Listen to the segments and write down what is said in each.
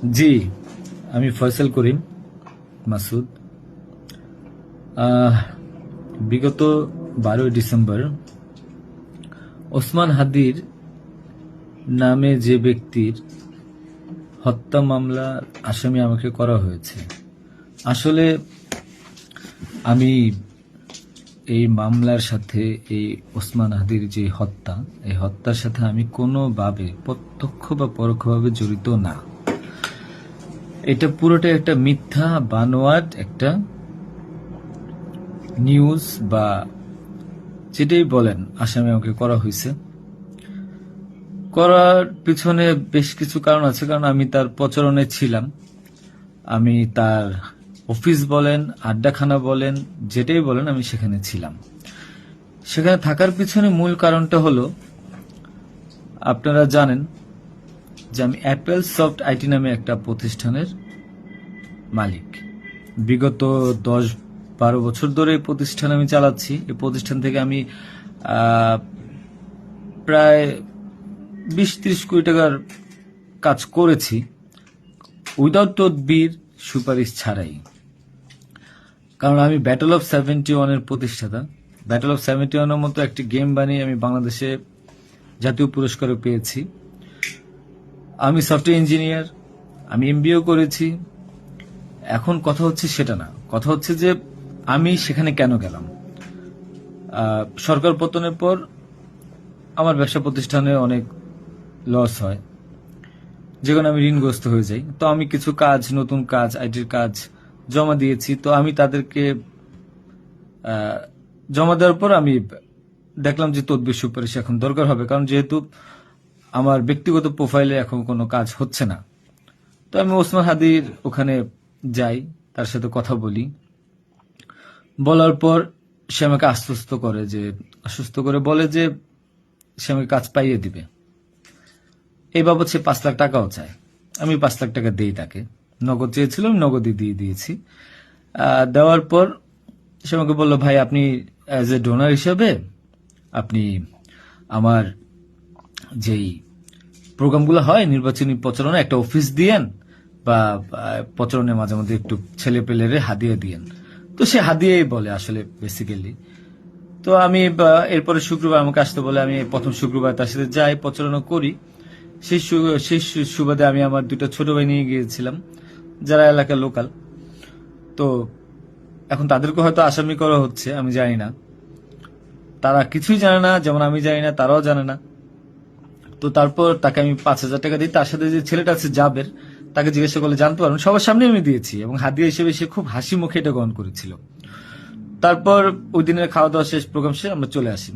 জি, আমি ফয়সাল করিম মাসুদ। আহ, বিগত 12ই ডিসেম্বর ওসমান হাদির নামে যে ব্যক্তির হত্যা মামলার আসামি আমাকে করা হয়েছে। আসলে আমি এই মামলার সাথে, এই ওসমান হাদির যে হত্যা, এই হত্যার সাথে আমি কোনোভাবে প্রত্যক্ষ বা পরোক্ষভাবে জড়িত না। এটা পুরোটাই একটা মিথ্যা বানোয়াট একটা নিউজ বা যেটাই বলেন আসামি আমাকে করা হয়েছে। করার পিছনে বেশ কিছু কারণ আছে, কারণ আমি তার প্রচারণে ছিলাম। আমি তার অফিস বলেন, আড্ডাখানা বলেন, যেটাই বলেন আমি সেখানে ছিলাম। সেখানে থাকার পিছনে মূল কারণটা হলো, আপনারা জানেন যে আমি অ্যাপেল সফট আইটি নামে একটা প্রতিষ্ঠানের মালিক। বিগত 10-12 বছর ধরে এই প্রতিষ্ঠান আমি চালাচ্ছি। এই প্রতিষ্ঠান থেকে আমি প্রায় 20-30 কোটি টাকার কাজ করেছি, উইদাউট তদবির, সুপারিশ ছাড়াই। কারণ আমি ব্যাটল অফ 71-এর প্রতিষ্ঠাতা। ব্যাটল অফ 71-এর মতো একটি গেম বানিয়ে আমি বাংলাদেশে জাতীয় পুরস্কারও পেয়েছি। আমি সফটওয়্যার ইঞ্জিনিয়ার, আমি এমবিএও করেছি। এখন কথা হচ্ছে সেটা না, কথা হচ্ছে যে আমি সেখানে কেন গেলাম। সরকার পতনের পর আমার ব্যবসা প্রতিষ্ঠানে অনেক লস হয়, যেখানে আমি ঋণগ্রস্ত হয়ে যাই। তো আমি কিছু কাজ, নতুন কাজ, আইটির কাজ জমা দিয়েছি। তো আমি তাদেরকে জমা দেওয়ার পর আমি দেখলাম যে তদবির সুপারিশ এখন দরকার হবে, কারণ যেহেতু আমার ব্যক্তিগত প্রোফাইলে এখন কোনো কাজ হচ্ছে না। তো আমি ওসমান হাদির ওখানে যাই, তার সাথে কথা বলি। বলার পর সে আমাকে আশ্বস্ত করে বলে যে সে আমাকে কাজ পাইয়ে দিবে। এই বাবদ সে 5 লাখ টাকাও চায়। আমি 5 লাখ টাকা দিই তাকে। নগদ চেয়েছিল, আমি নগদই দিয়ে দিয়েছি। দেওয়ার পর সে আমাকে বলল, ভাই আপনি অ্যাজ এ ডোনার হিসেবে আপনি আমার যেই প্রোগ্রামগুলো হয় নির্বাচনী প্রচারণা, একটা অফিস দিয়েন, বা প্রচারণে মাঝে মধ্যে একটু ছেলে পেলেরে হাদিয়া দিয়েন। তো সে হাদিয়াই বলে আসলে বেসিক্যালি। তো আমি এরপরে শুক্রবার আমাকে আসতে বলে, আমি প্রথম শুক্রবার তার সাথে যাই, প্রচারণা করি। সেই সুবাদে আমি আমার 2টা ছোট ভাই নিয়ে গিয়েছিলাম, যারা এলাকার লোকাল। তো এখন তাদেরকে হয়তো আসামি করা হচ্ছে, আমি জানি না। তারা কিছুই জানে না, যেমন আমি জানি না, তারাও জানে না। তো তারপর তাকে আমি 5,000 টাকা দিই। তার সাথে যে ছেলেটা আছে জাবের, তাকে জিজ্ঞাসা করলে জানতে পারবেন, সবার সামনে আমি দিয়েছি, এবং হাদিয়া হিসেবে সে খুব হাসি মুখে এটা গ্রহণ করেছিল। তারপর ওই দিনের খাওয়া দাওয়া শেষ, প্রোগ্রাম শেষ, আমরা চলে আসি।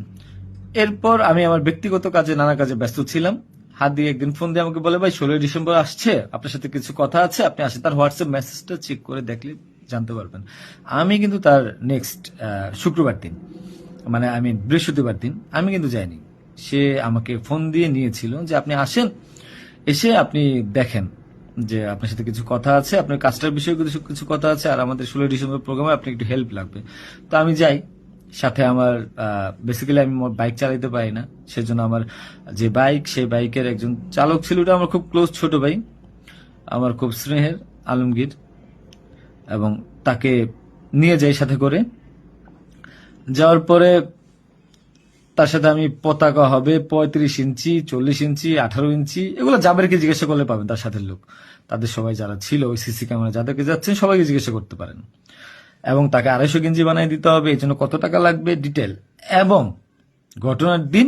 এরপর আমি আমার ব্যক্তিগত কাজে, নানা কাজে ব্যস্ত ছিলাম। হাদি একদিন ফোন দিয়ে আমাকে বলে, ভাই 16ই ডিসেম্বর আসছে, আপনার সাথে কিছু কথা আছে, আপনি আসেন। তার হোয়াটসঅ্যাপ মেসেজটা চেক করে দেখলে জানতে পারবেন। আমি কিন্তু তার নেক্সট শুক্রবার দিন, মানে আমি বৃহস্পতিবার দিন আমি কিন্তু যাইনি। সে আমাকে ফোন দিয়ে নিয়েছিল যে আপনি আসেন, এসে আপনি দেখেন যে আপনার সাথে কিছু কথা আছে, আপনার কাজটার বিষয়ে কিছু কিছু কথা আছে, আর আমাদের 16ই ডিসেম্বর প্রোগ্রামে আপনি একটু হেল্প লাগবে। তো আমি যাই। সাথে আমার বেসিক্যালি আমি বাইক চালাইতে পারি না, সেজন্য আমার যে বাইক, সেই বাইকের একজন চালক ছিল, ওটা আমার খুব ক্লোজ ছোট ভাই, আমার খুব স্নেহের, আলমগীর। এবং তাকে নিয়ে যাই সাথে করে। যাওয়ার পরে তার সাথে আমি, পতাকা হবে 35 ইঞ্চি, 40 ইঞ্চি, 18 ইঞ্চি, এগুলো জাবেরকে জিজ্ঞাসা করলে পাবেন, তার সাথে লোক, তাদের সবাই যারা ছিল ওই সিসি ক্যামেরা যাদেরকে যাচ্ছেন সবাইকে জিজ্ঞাসা করতে পারেন। এবং তাকে 250 গেঞ্জি বানিয়ে দিতে হবে, এই জন্য কত টাকা লাগবে ডিটেল। এবং ঘটনার দিন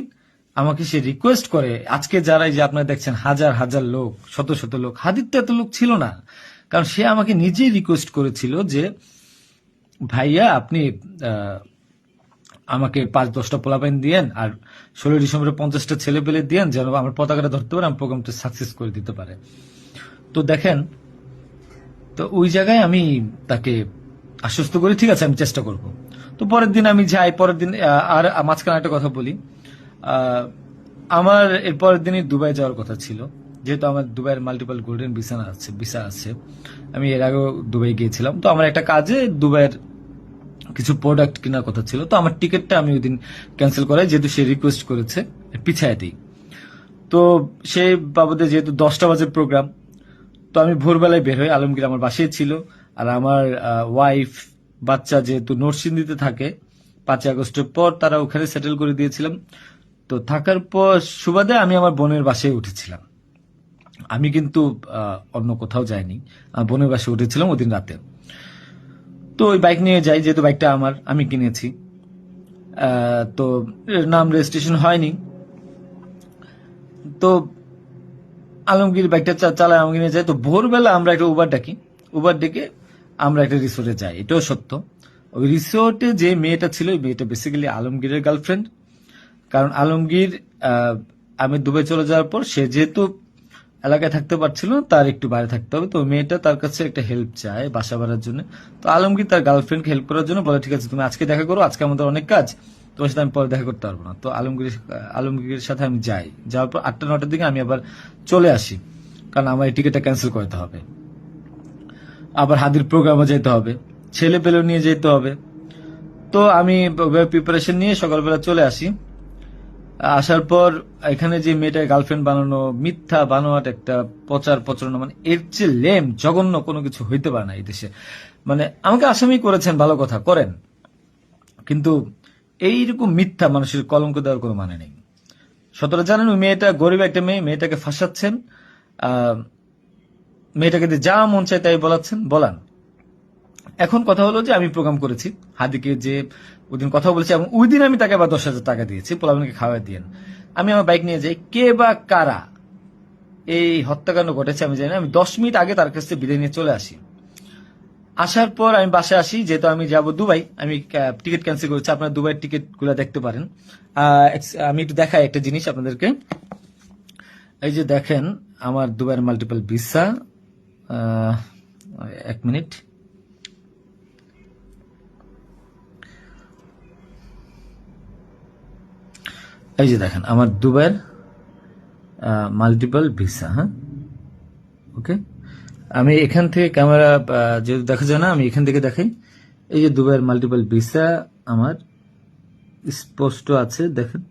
আমাকে সে রিকোয়েস্ট করে, আজকে যারা এই যে আপনারা দেখছেন হাজার হাজার লোক, শত শত লোক, হাদির তো এত লোক ছিল না, কারণ সে আমাকে নিজেই রিকোয়েস্ট করেছিল যে ভাইয়া আপনি আমাকে 5-10টা পোলাপাইন দিয়েন, আর 16ই ডিসেম্বরে 50টা ছেলে পেলে দিয়েন, যেন আমার পতাকাটা ধরতে পারে, আমার প্রোগ্রামটা সাকসেস করে দিতে পারে। তো দেখেন, তো ওই জায়গায় আমি তাকে আশ্বস্ত করি, ঠিক আছে আমি চেষ্টা করব। তো পরের দিন আমি যাই। পরের দিন আর মাঝখানে একটা কথা বলি, আমার এর পরের দিনই দুবাই যাওয়ার কথা ছিল। যেহেতু আমার দুবাইয়ের মাল্টিপল গোল্ডেন ভিসা আছে, আমি এর আগেও দুবাই গিয়েছিলাম। তো আমার একটা কাজে দুবাইয়ের কিছু প্রোডাক্ট কেনার কথা ছিল। তো আমার টিকিটটা আমি ওই দিন ক্যান্সেল করাই, যেহেতু সে রিকোয়েস্ট করেছে, পিছায় দিই। তো সেই বাবদে যেহেতু 10টা বাজে প্রোগ্রাম, তো আমি ভোরবেলায় বের হই, আলমগীর আমার বাসায় ছিল। আর আমার ওয়াইফ, বাচ্চা যেহেতু নরসিংদীতে থাকে, 5ই আগস্টের পর তারা ওখানে সেটেল করে দিয়েছিলাম। তো থাকার পর সুবাদে আমি আমার বোনের বাসায় উঠেছিলাম। আমি কিন্তু অন্য কোথাও যাইনি, আমার বোনের বাসায় উঠেছিলাম ওদিন রাতে। তো ওই বাইক নিয়ে যাই, যেহেতু বাইকটা আমার, আমি কিনেছি। তো এর নাম রেজিস্ট্রেশন হয়নি। তো আলমগীর বাইকটা চালায়, আলমগীর নিয়ে যায়। তো ভোরবেলা আমরা একটা উবার ডাকি, উবার ডেকে আমরা একটা রিসোর্টে যাই। এটাও সত্য, ওই রিসোর্টে যে মেয়েটা ছিল, ওই মেয়েটা বেসিক্যালি আলমগীরের গার্লফ্রেন্ড। কারণ আলমগীর আমি দুবাই চলে যাওয়ার পর সে যেহেতু এলাকায় থাকতে পারছিল না, তার একটু বাইরে থাকতে হবে। তো ওই মেয়েটা তার কাছে একটা হেল্প চায় বাসা ভাড়ার জন্য। তো আলমগীর তার গার্লফ্রেন্ডকে হেল্প করার জন্য বলে, ঠিক আছে তুমি আজকে দেখা করো, আজকে আমাদের অনেক কাজ, তোমার সাথে আমি পরে দেখা করতে পারবো না। তো আলমগীরের সাথে আমি যাই, যাওয়ার পর 8টা-9টার দিকে আমি আবার চলে আসি, কারণ আমার এই টিকিটটা ক্যান্সেল করতে হবে। আবার হাদির প্রোগ্রামে যেতে হবে, ছেলে পেলেও নিয়ে যেতে হবে। তো আমি প্রিপারেশন নিয়ে সকালবেলা চলে আসি। আসার পর এখানে যে মেয়েটা গার্লফ্রেন্ড বানানো, মিথ্যা বানোয়াট একটা প্রচার প্রচারণা, মানে এর চেয়ে লেম জঘন্য কোনো কিছু হইতে পারে না এই দেশে। মানে আমাকে আসামি করেছেন, ভালো কথা করেন, কিন্তু এইরকম মিথ্যা মানুষের কলঙ্ক দেওয়ার কোনো মানে নেই। সতরা জানেন, ওই মেয়েটা গরিব একটা মেয়ে, মেয়েটাকে ফাঁসাচ্ছেন, মেয়েটাকে দিয়ে যা মন চায় তাই বলাচ্ছেন, বলান। এখন কথা হলো যে আমি প্রোগ্রাম করেছি, হাদিকে যে ওইদিন কথা বলেছি, এবং ওই দিন আমি তাকে আবার 10,000 টাকা দিয়েছি, পোলাপানকে খাওয়া দিয়েন। আমি আমার বাইক নিয়ে যাই, কে বা কারা এই হত্যাকাণ্ড ঘটেছে আমি জানি না। আমি 10 মিনিট আগে তার কাছ থেকে বিদায় নিয়ে চলে আসি। আসার পর আমি বাসায় আসি, যেহেতু আমি যাব দুবাই, আমি টিকিট ক্যান্সেল করেছি। আপনারা দুবাইয়ের টিকিট গুলো দেখতে পারেন। আমি একটু দেখাই একটা জিনিস আপনাদেরকে। এই যে দেখেন, আমার দুবাইয়ের মাল্টিপল ভিসা। 1 মিনিট। এই যে দেখেন আমার দুবাইয়ের মাল্টিপল ভিসা। হ্যাঁ, ওকে। আমি এখান থেকে ক্যামেরা যেহেতু দেখা যায় না, আমি এখান থেকে দেখাই। এই যে দুবাইয়ের মাল্টিপল ভিসা আমার স্পষ্ট আছে, দেখেন।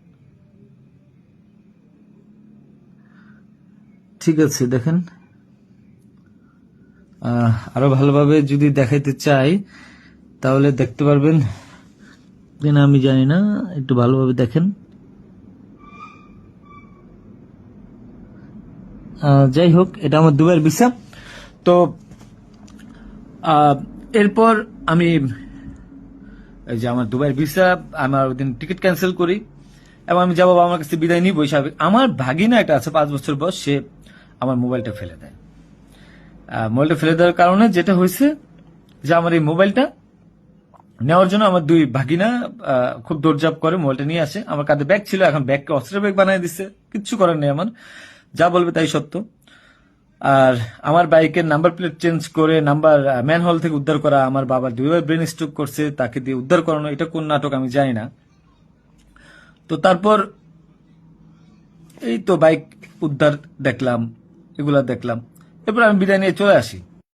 ঠিক আছে, দেখেন। আরো ভালোভাবে যদি দেখাইতে চাই তাহলে দেখতে পারবেন কিনা আমি জানি না, একটু ভালোভাবে দেখেন। যাই হোক, এটা আমার দুবাইয়ের ভিসা। তো এরপর আমি, এই যে আমার দুবাইয়ের ভিসা, আমার ওদিন টিকিট ক্যান্সেল করি এবং আমি যাবো আমার কাছে বিদায় নিব। স্বাভাবিক, আমার ভাগিনা একটা আছে 5 বছর বয়স, সে আমার মোবাইলটা ফেলে দেয়। মোবাইলটা ফেলে দেওয়ার কারণে যেটা হয়েছে যে আমার এই মোবাইলটা নেওয়ার জন্য আমার দুই ভাগিনা খুব দৌড়ঝাঁপ করে মোবাইলটা নিয়ে আসে। আমার কাঁধে ব্যাগ ছিল, এখন ব্যাগকে অস্ত্রের ব্যাগ বানিয়ে দিচ্ছে, কিচ্ছু করার নেই আমার, যা বলবে তাই সত্য। আর আমার বাইকের নাম্বার প্লেট চেঞ্জ করে নাম্বার ম্যানহোল থেকে উদ্ধার করা, আমার বাবা 2বার ব্রেন স্ট্রোক করছে, তাকে দিয়ে উদ্ধার করানো, এটা কোন নাটক আমি জানি না। তো তারপর এই তো বাইক উদ্ধার দেখলাম, এগুলা দেখলাম। এরপর আমি বিদায় নিয়ে চলে আসি।